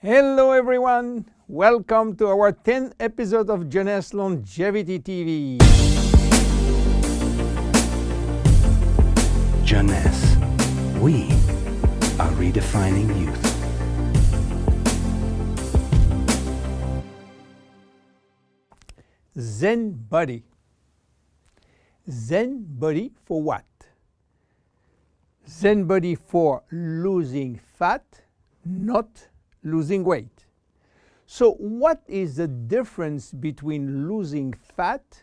Hello everyone, welcome to our 10th episode of Jeunesse Longevity TV. Jeunesse, we are redefining youth. Zen Bodi. Zen Bodi for what? Zen Bodi for losing fat, not losing weight. So what is the difference between losing fat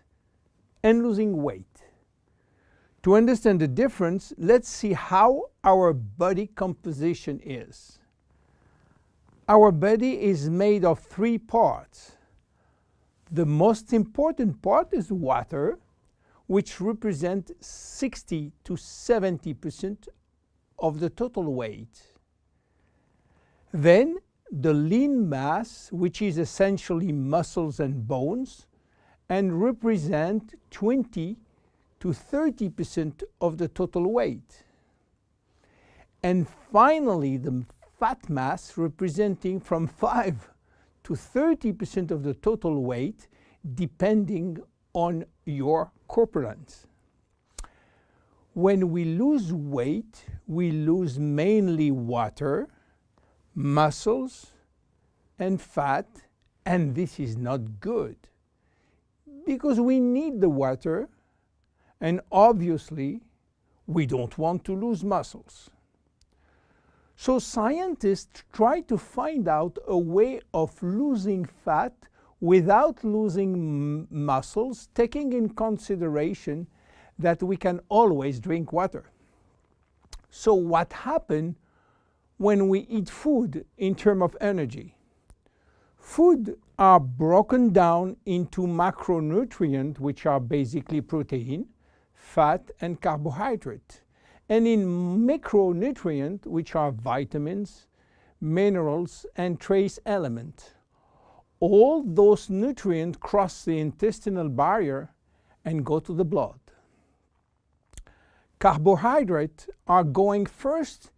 and losing weight? To understand the difference, let's see how our body composition is. Our body is made of three parts. The most important part is water, which represents 60 to 70% of the total weight. Then the lean mass, which is essentially muscles and bones, and represent 20 to 30% of the total weight. And finally, the fat mass, representing from 5 to 30% of the total weight, depending on your corpulence. When we lose weight, we lose mainly water, muscles, and fat, and this is not good because we need the water, and obviously we don't want to lose muscles. So scientists try to find out a way of losing fat without losing muscles, taking in consideration that we can always drink water. So what happens when we eat food in terms of energy? Food are broken down into macronutrients, which are basically protein, fat, and carbohydrate, and in micronutrients, which are vitamins, minerals, and trace elements. All those nutrients cross the intestinal barrier and go to the blood. Carbohydrates are going first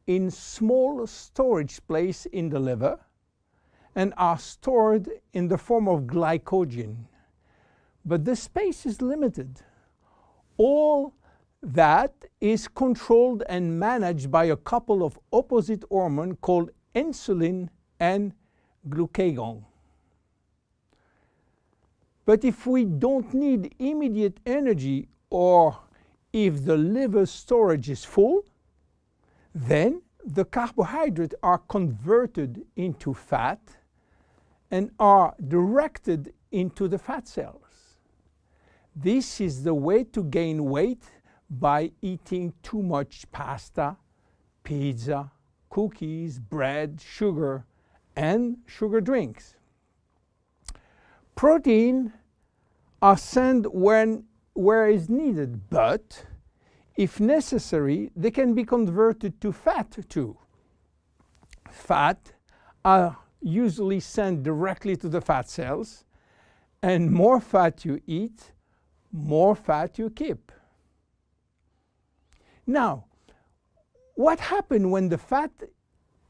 in small storage place in the liver and are stored in the form of glycogen. But the space is limited. All that is controlled and managed by a couple of opposite hormones called insulin and glucagon. But if we don't need immediate energy, or if the liver storage is full, then the carbohydrates are converted into fat and are directed into the fat cells. This is the way to gain weight by eating too much pasta, pizza, cookies, bread, sugar, and sugar drinks. Protein are sent where is needed, but if necessary, they can be converted to fat too. Fat are usually sent directly to the fat cells, and more fat you eat, more fat you keep. Now, what happens when the fat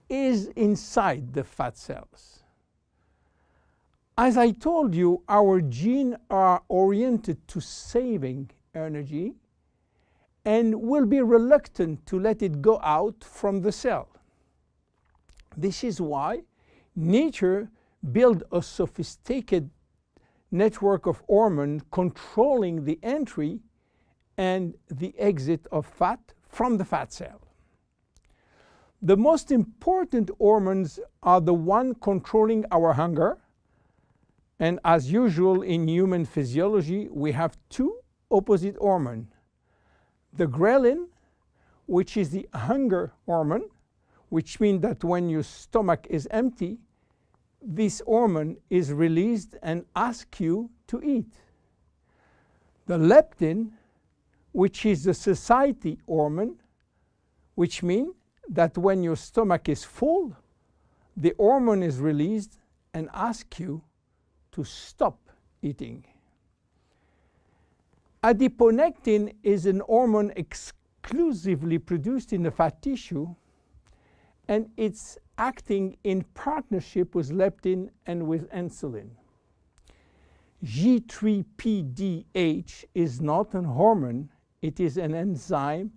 is inside the fat cells? As I told you, our genes are oriented to saving energy and will be reluctant to let it go out from the cell. This is why nature built a sophisticated network of hormones controlling the entry and the exit of fat from the fat cell. The most important hormones are the ones controlling our hunger, and as usual in human physiology, we have two opposite hormones. The ghrelin, which is the hunger hormone, which means that when your stomach is empty, this hormone is released and asks you to eat. The leptin, which is the satiety hormone, which means that when your stomach is full, the hormone is released and asks you to stop eating. Adiponectin is an hormone exclusively produced in the fat tissue, and its acting in partnership with leptin and with insulin. G3PDH is not a hormone, it is an enzyme,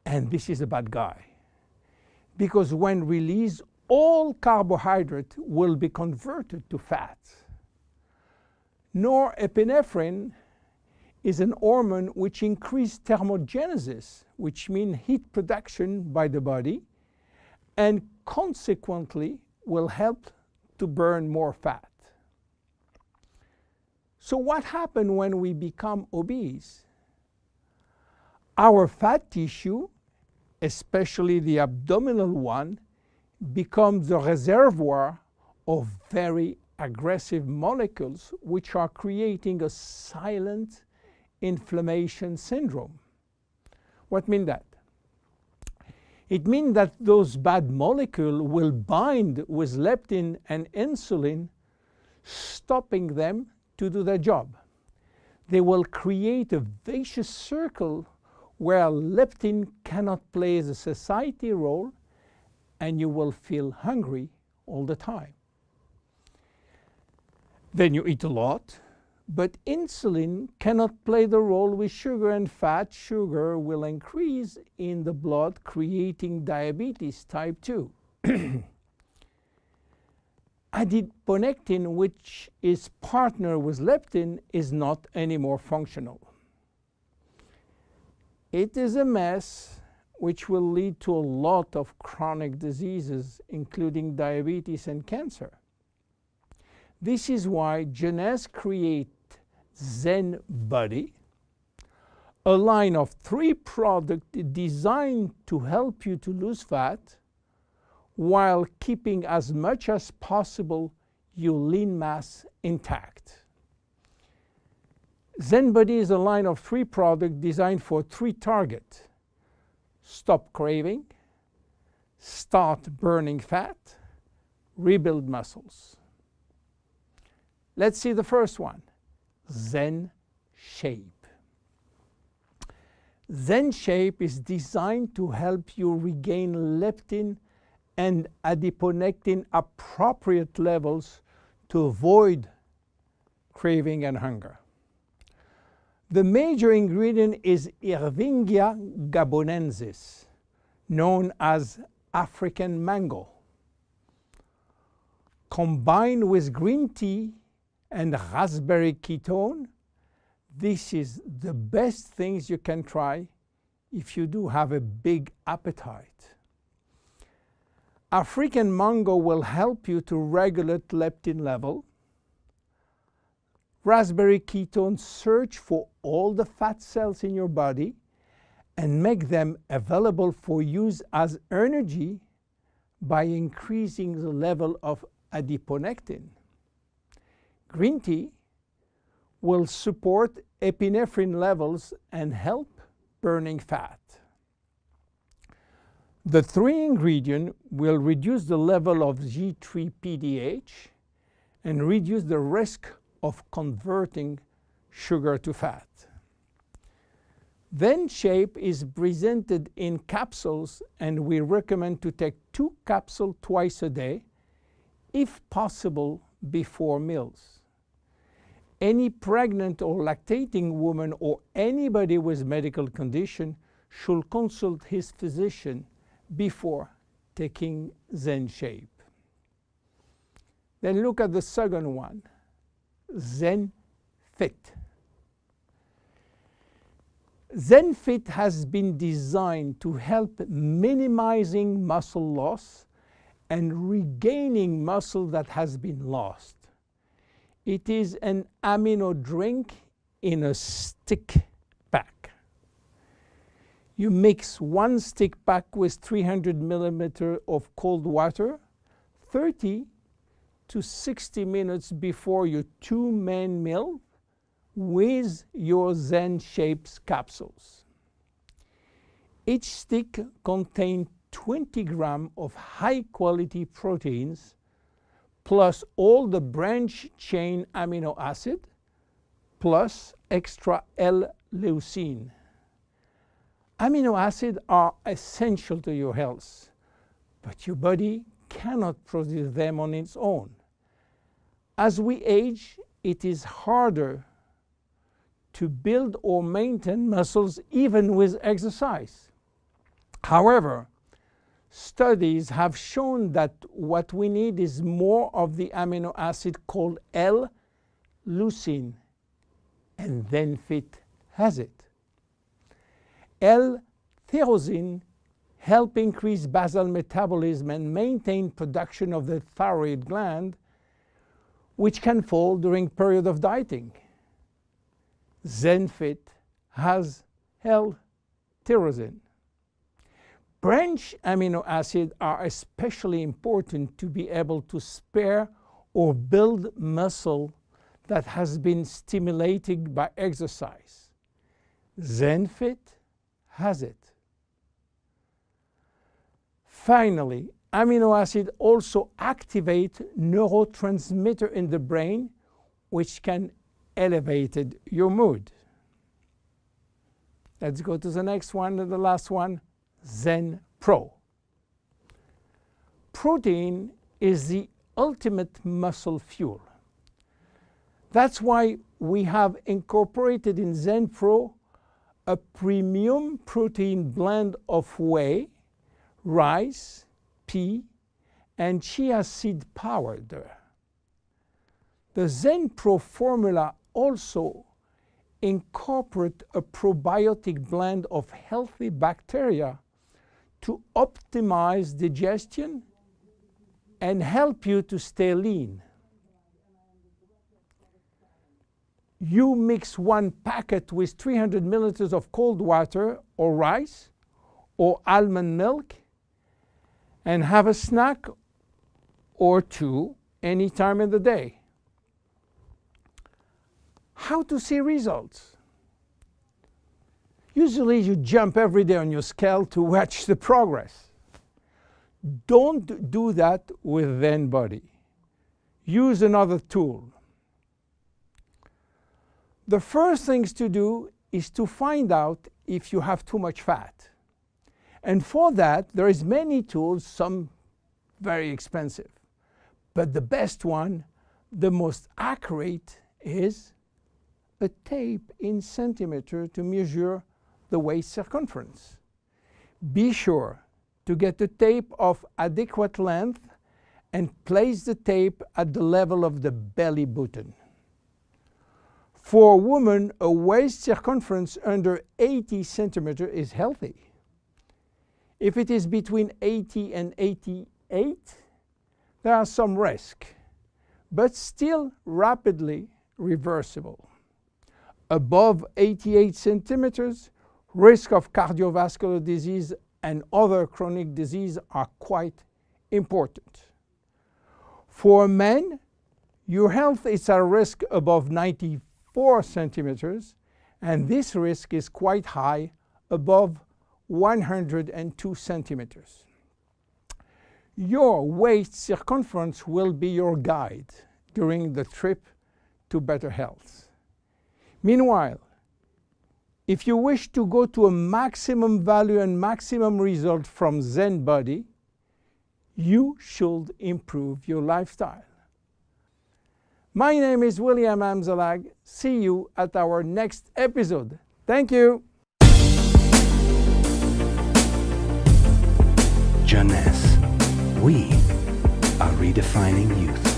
and this is a bad guy. Because when released, all carbohydrate will be converted to fat. Norepinephrine is an hormone which increases thermogenesis, which means heat production by the body, and consequently will help to burn more fat. So what happens when we become obese? Our fat tissue, especially the abdominal one, becomes the reservoir of very aggressive molecules which are creating a silent inflammation syndrome. What means that? It means that those bad molecules will bind with leptin and insulin, stopping them to do their job. They will create a vicious circle where leptin cannot play the satiety role, and you will feel hungry all the time. Then you eat a lot, but insulin cannot play the role with sugar and fat. Sugar will increase in the blood, creating diabetes type 2. Adiponectin, which is partner with leptin, is not anymore functional. It is a mess which will lead to a lot of chronic diseases, including diabetes and cancer. This is why Jeunesse create Zen Bodi, a line of 3 products designed to help you to lose fat while keeping as much as possible your lean mass intact. Zen Bodi is a line of 3 products designed for 3 targets: stop craving, start burning fat, rebuild muscles. Let's see the first one, Zen Shape. Zen Shape is designed to help you regain leptin and adiponectin appropriate levels to avoid craving and hunger. The major ingredient is Ervingia gabonensis, known as African mango. Combined with green tea and raspberry ketone, this is the best things you can try if you do have a big appetite. African mango will help you to regulate leptin level. Raspberry ketone search for all the fat cells in your body and make them available for use as energy by increasing the level of adiponectin. Green tea will support epinephrine levels and help burning fat. The 3 ingredients will reduce the level of G3PDH and reduce the risk of converting sugar to fat. Zen Shape is presented in capsules, and we recommend to take 2 capsules twice a day, if possible before meals. Any pregnant or lactating woman or anybody with medical condition should consult his physician before taking Zen Shape. Then look at the second one, Zen Fit. Zen Fit has been designed to help minimizing muscle loss and regaining muscle that has been lost. It is an amino drink in a stick pack. You mix 1 stick pack with 300 milliliters of cold water 30 to 60 minutes before your 2 main meal with your Zen Shapes capsules. Each stick contains 20 grams of high-quality proteins plus all the branch chain amino acid plus extra L-leucine. Amino acids are essential to your health, but your body cannot produce them on its own. As we age, it is harder to build or maintain muscles even with exercise. However, studies have shown that what we need is more of the amino acid called L-leucine, and Zen Fit has it. L-tyrosine helps increase basal metabolism and maintain production of the thyroid gland, which can fall during period of dieting. Zen Fit has L-tyrosine. Branch amino acids are especially important to be able to spare or build muscle that has been stimulated by exercise. Zen Fit has it. Finally, amino acids also activate neurotransmitter in the brain, which can elevate your mood. Let's go to the next one and the last one, Zen Pro. Protein is the ultimate muscle fuel. That's why we have incorporated in Zen Pro a premium protein blend of whey, rice, pea, and chia seed powder. The Zen Pro formula also incorporates a probiotic blend of healthy bacteria to optimize digestion and help you to stay lean. You mix one packet with 300 milliliters of cold water or rice or almond milk and have a snack or two any time in the day. How to see results? Usually you jump every day on your scale to watch the progress. Don't do that with Zen Bodi. Use another tool. The first things to do is to find out if you have too much fat. And for that, there is many tools, some very expensive. But the best one, the most accurate, is a tape in centimeter to measure the waist circumference. Be sure to get a tape of adequate length and place the tape at the level of the belly button. For a woman, a waist circumference under 80 centimeters is healthy. If it is between 80 and 88, there are some risk, but still rapidly reversible. Above 88 centimeters, risk of cardiovascular disease and other chronic disease are quite important. For men, your health is at risk above 94 centimeters, and this risk is quite high, above 102 centimeters. Your waist circumference will be your guide during the trip to better health. Meanwhile, if you wish to go to a maximum value and maximum result from Zen Bodi, you should improve your lifestyle. My name is William Amzalag. See you at our next episode. Thank you. Jeunesse. We are redefining youth.